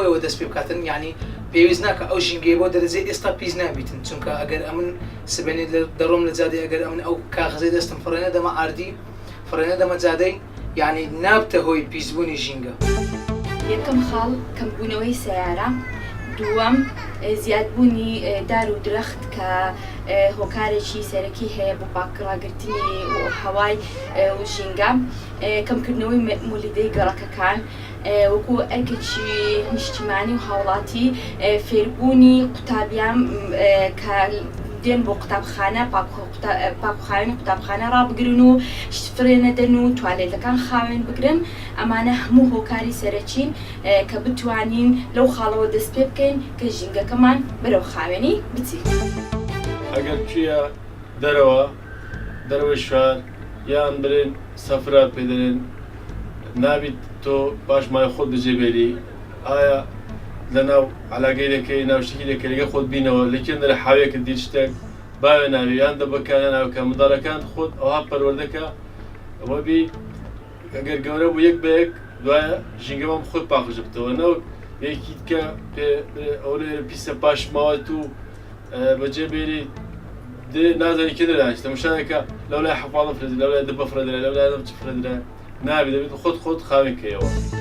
خۆیەوە دەست پێ بکاتن یعنی پێویست ناکە ئەو ژینگەی بۆ دەرەجێ ئێستا پیس نابیتن چونکە ئەگەر ئەمن سبێنێت دەڕۆم لە جادەی ئەگەر ئەمن ئەو کاغزەی دەستم فڕێنە دەمە ئاردی فڕێنە دەمە جادەی یعنی نابتە هۆی پیسبوونی ژینگە. یەکەم خاڵ کەمبوونەوەی سەیارە، دووەم زیادبوونی دار و درەخت کە هۆکارێکی سەرەکی هەیە بۆ پاکڕاگرتنی هەوای و ژینگە، کەمکردنەوەی مولیدەی گەڕەکەکان وەکو ئەرکێکی نیشتیمانی و هاوڵاتی، فێربوونی قوتابیان کە دێن بۆ قوتابخانە پاکخاوێن قوتابخانە ڕابگرن و فرێنەدەن و توالێتەکان خاوێن بگرن. ئەمانە هەموو هۆکاری سەرەکین کە بتوانین لەو خاڵەوە دەست پێ بکەین کە ژینگەکەمان بەرەو خاوێنی بچین. ئەگەر چیە دەرەوەی شوار یان برێن سەفرە پێدەرێن نابیت تۆ باش مای خۆت بجێبێری ئایا لەناو علاگەی دەکەی ناوشتێکی دەکەی لەگە خۆت بینەوە لەکێن دەرە حاوێکت دی شتێک باوێ ناوی یان دەبکانە ناوکە منداڵەکان خۆت ئەوها پەروەردەکە ئەوە بی ئەگەر گەورە بوو یەک بە یەک دوایە ژینگەمان خۆت پاخش بتەوە نەوە یەکی کە ئەو لێرە پیسە پاش ماوەت و بەجێبێری نازانی کێ دەدانیت تەماشاکە لەولای حەفاڵە فرێدرا لەولای دبە فرێدرا لەولای چ فرێدرا نابێت دەبێت خۆت خاوێن کەیەوە.